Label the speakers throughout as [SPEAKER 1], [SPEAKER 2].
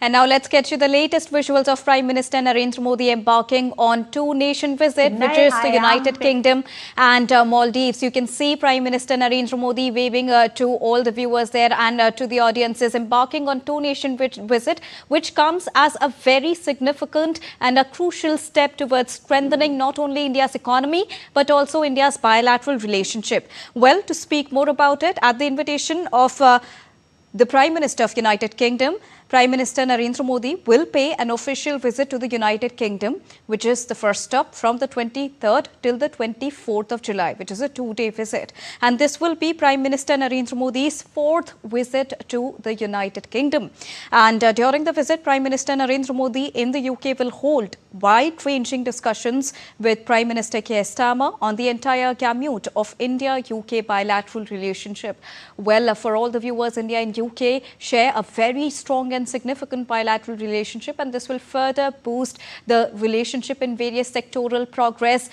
[SPEAKER 1] And now let's get you the latest visuals of Prime Minister Narendra Modi embarking on two-nation visit, which is the United Kingdom and Maldives. You can see Prime Minister Narendra Modi waving to all the viewers there and to the audiences, embarking on two-nation visit, which comes as a very significant and a crucial step towards strengthening not only India's economy, but also India's bilateral relationship. Well, to speak more about it, at the invitation of the Prime Minister of United Kingdom, Prime Minister Narendra Modi will pay an official visit to the United Kingdom, which is the first stop from the 23rd till the 24th of July, which is a two-day visit. And this will be Prime Minister Narendra Modi's fourth visit to the United Kingdom. And during the visit, Prime Minister Narendra Modi in the UK will hold wide-ranging discussions with Prime Minister Keir Starmer on the entire gamut of India-UK bilateral relationship. Well, for all the viewers, India and UK share a very strong and significant bilateral relationship, and this will further boost the relationship in various sectoral progress,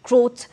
[SPEAKER 1] growth,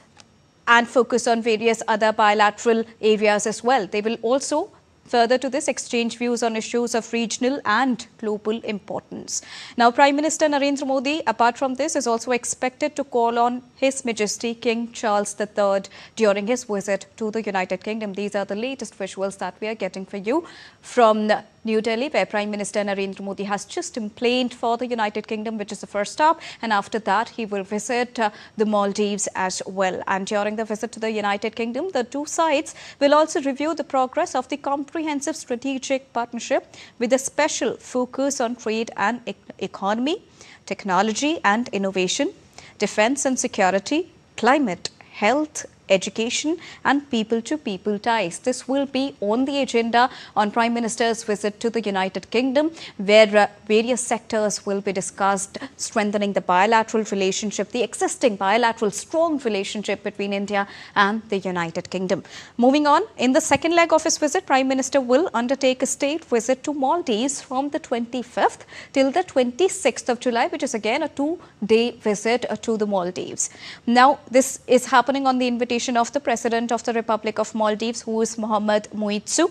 [SPEAKER 1] and focus on various other bilateral areas as well. They will also further to this, exchange views on issues of regional and global importance. Now, Prime Minister Narendra Modi, apart from this, is also expected to call on His Majesty King Charles III during his visit to the United Kingdom. These are the latest visuals that we are getting for you from New Delhi, where Prime Minister Narendra Modi has just emplaned for the United Kingdom, which is the first stop. And after that, he will visit the Maldives as well. And during the visit to the United Kingdom, the two sides will also review the progress of the comprehensive strategic partnership with a special focus on trade and economy, technology and innovation, defense and security, climate, health, education and people-to-people ties. This will be on the agenda on Prime Minister's visit to the United Kingdom, where various sectors will be discussed, strengthening the bilateral relationship, the existing bilateral strong relationship between India and the United Kingdom. Moving on, in the second leg of his visit, Prime Minister will undertake a state visit to Maldives from the 25th till the 26th of July, which is again a two-day visit to the Maldives. Now, this is happening on the invitation of the President of the Republic of Maldives, who is Mohammed Muitzu.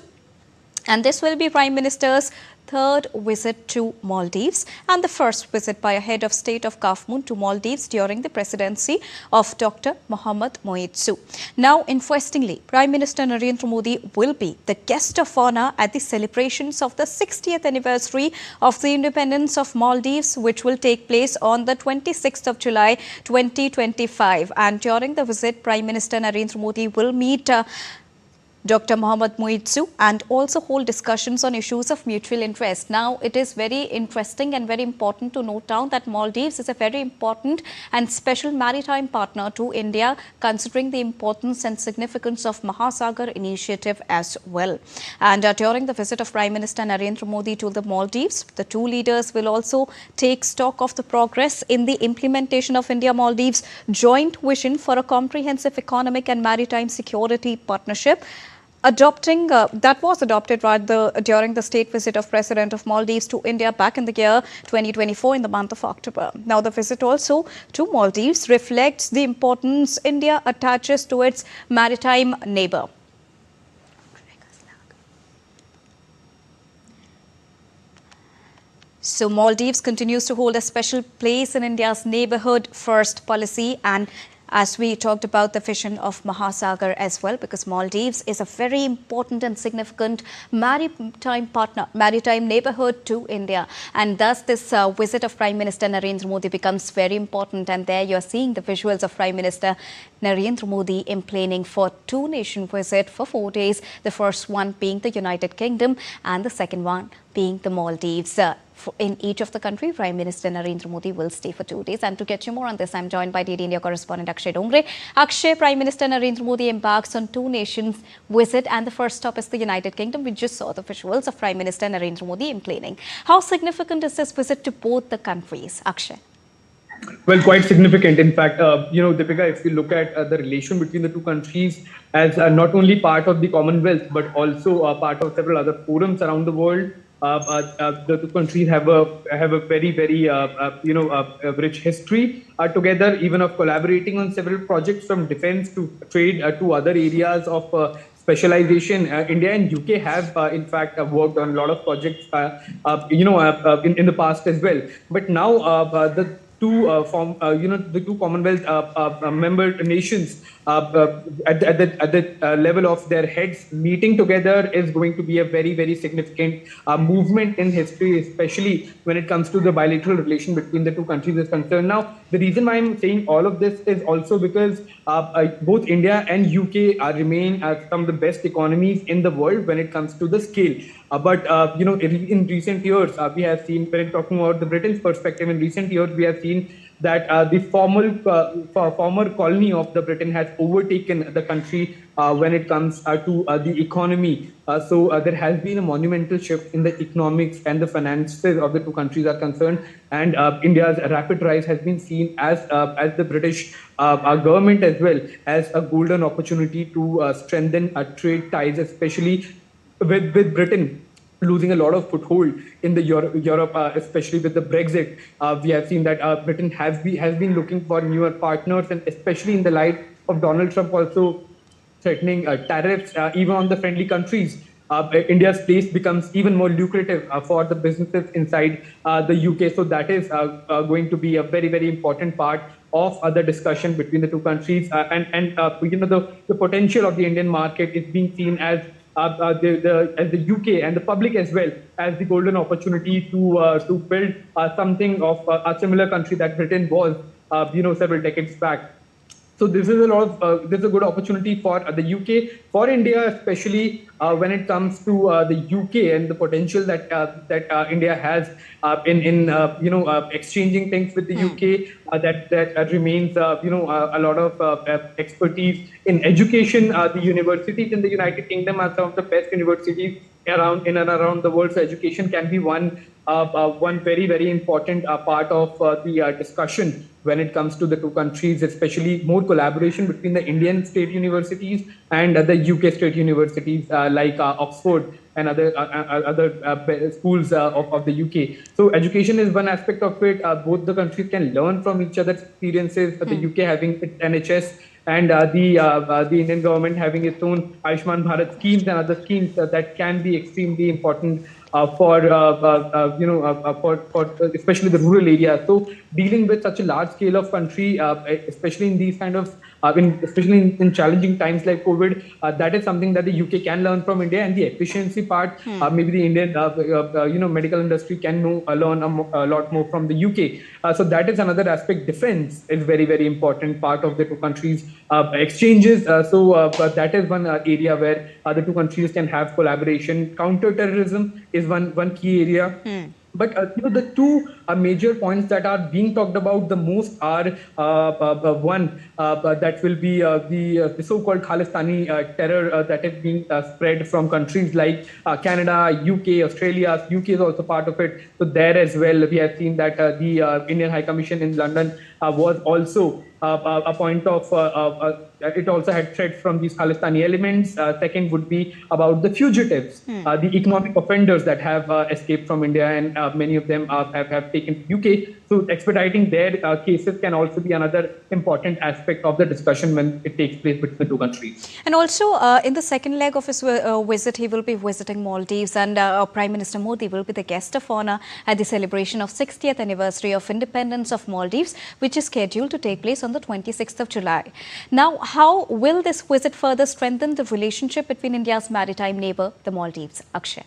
[SPEAKER 1] And this will be Prime Minister's third visit to Maldives and the first visit by a head of state of Kafmoon to Maldives during the presidency of Dr. Mohammed Muitzu. Now, interestingly, Prime Minister Narendra Modi will be the guest of honor at the celebrations of the 60th anniversary of the independence of Maldives, which will take place on the 26th of July 2025. And during the visit, Prime Minister Narendra Modi will meet Dr. Mohammed Muitzu and also hold discussions on issues of mutual interest. Now, it is very interesting and very important to note down that Maldives is a very important and special maritime partner to India, considering the importance and significance of Mahasagar initiative as well. And during the visit of Prime Minister Narendra Modi to the Maldives, the two leaders will also take stock of the progress in the implementation of India-Maldives joint vision for a comprehensive economic and maritime security partnership, that was adopted during the state visit of President of Maldives to India back in the year 2024 in the month of October. Now, the visit also to Maldives reflects the importance India attaches to its maritime neighbor. So, Maldives continues to hold a special place in India's neighborhood first policy, and as we talked about the vision of Mahasagar as well, because Maldives is a very important and significant maritime partner, maritime neighborhood to India. And thus, this visit of Prime Minister Narendra Modi becomes very important. And there you're seeing the visuals of Prime Minister Narendra Modi emplaning for two-nation visit for 4 days, the first one being the United Kingdom and the second one being the Maldives. In each of the country, Prime Minister Narendra Modi will stay for 2 days. And to get you more on this, I'm joined by DD India correspondent Akshay Dongre. Akshay, Prime Minister Narendra Modi embarks on two nations visit, and the first stop is the United Kingdom. We just saw the visuals of Prime Minister Narendra Modi emplaning. How significant is this visit to both the countries, Akshay?
[SPEAKER 2] Well, quite significant. In fact, Deepika, if you look at the relation between the two countries as not only part of the Commonwealth, but also part of several other forums around the world, the two countries have a very rich history together, even of collaborating on several projects from defense to trade to other areas of specialization. India and UK have, in fact, worked on a lot of projects, in the past as well. But now the two Commonwealth member nations at the level of their heads meeting together is going to be a very, very significant movement in history, especially when it comes to the bilateral relation between the two countries is concerned. Now, the reason why I'm saying all of this is also because both India and UK remain some of the best economies in the world when it comes to the scale. But in recent years, we have seen, when talking about the Britain's perspective, in recent years we have seen that the former colony of the Britain has overtaken the country when it comes to the economy. So there has been a monumental shift in the economics and the finances of the two countries are concerned, and India's rapid rise has been seen as the British government as well as a golden opportunity to strengthen trade ties, especially with Britain losing a lot of foothold in the Europe, especially with the Brexit. We have seen that Britain has been looking for newer partners, and especially in the light of Donald Trump also threatening tariffs even on the friendly countries. India's place becomes even more lucrative for the businesses inside the UK. So that is going to be a very, very important part of the discussion between the two countries. The potential of the Indian market is being seen as the UK and the public as well as the golden opportunity to build something of a similar country that Britain was, several decades back. So this is a good opportunity for the UK, for India, especially when it comes to the UK and the potential that India has in exchanging things with the UK. That remains a lot of expertise in education. The universities in the United Kingdom are some of the best universities in and around the world. So education can be one very, very important part of the discussion when it comes to the two countries, especially more collaboration between the Indian state universities and the UK state universities like Oxford and other schools of the UK. So education is one aspect of it. Both the countries can learn from each other's experiences. The UK having its NHS and the Indian government having its own Ayushman Bharat schemes and other schemes that can be extremely important for especially the rural area. So dealing with such a large scale of country, especially in these kind of especially in challenging times like COVID, that is something that the UK can learn from India, and the efficiency part, maybe the Indian medical industry can learn a lot more from the UK. So that is another aspect. Defense is very, very important part of the two countries' exchanges. But that is one area where the two countries can have collaboration. Counter-terrorism is one key area. But the two major points that are being talked about the most are one that will be the so-called Khalistani terror that is being spread from countries like Canada, UK, Australia. UK is also part of it. So there as well, we have seen that the Indian High Commission in London was also a point of it also had threats from these Khalistani elements. Second would be about the fugitives, the economic offenders that have escaped from India, and many of them have taken to UK. So expediting their cases can also be another important aspect of the discussion when it takes place between the two countries.
[SPEAKER 1] And also in the second leg of his visit, he will be visiting Maldives, and Prime Minister Modi will be the guest of honor at the celebration of 60th anniversary of independence of Maldives, which is scheduled to take place on the 26th of July. Now, how will this visit further strengthen the relationship between India's maritime neighbor, the Maldives? Akshay.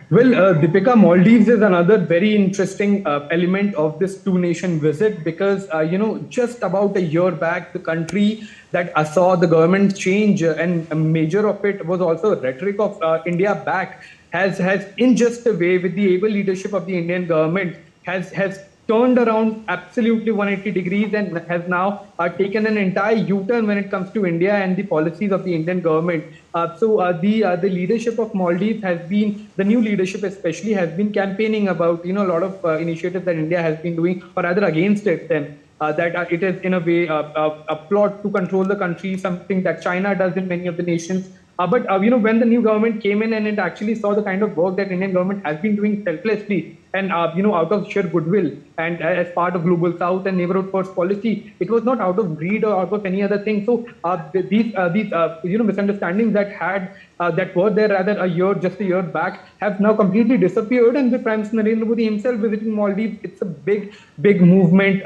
[SPEAKER 2] Well, Deepika, Maldives is another very interesting element of this two-nation visit because, just about a year back, the country that saw the government change, and a major of it was also rhetoric of India back, has in just a way, with the able leadership of the Indian government, has turned around absolutely 180 degrees and has now taken an entire U-turn when it comes to India and the policies of the Indian government. The leadership of Maldives has been, the new leadership especially, has been campaigning about, a lot of initiatives that India has been doing, or rather against it then. That it is in a way a plot to control the country, something that China does in many of the nations. But when the new government came in and it actually saw the kind of work that Indian government has been doing selflessly, And out of sheer goodwill and as part of Global South and Neighborhood First policy, it was not out of greed or out of any other thing. So these misunderstandings that were there rather just a year back have now completely disappeared. And with Prime Minister Narendra Modi himself visiting Maldives, it's a big movement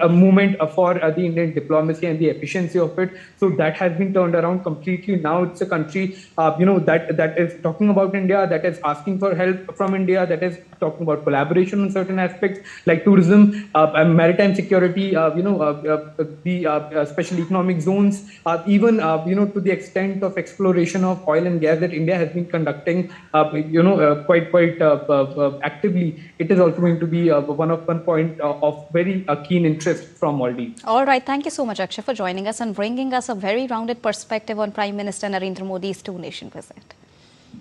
[SPEAKER 2] for the Indian diplomacy and the efficiency of it. So that has been turned around completely. Now it's a country that is talking about India, that is asking for help from India, that is talking about collaboration on certain aspects like tourism, maritime security, the special economic zones, even to the extent of exploration of oil and gas that India has been conducting, quite actively. It is also going to be one point of very keen interest from Maldives.
[SPEAKER 1] All right. Thank you so much, Akshay, for joining us and bringing us a very rounded perspective on Prime Minister Narendra Modi's two-nation visit.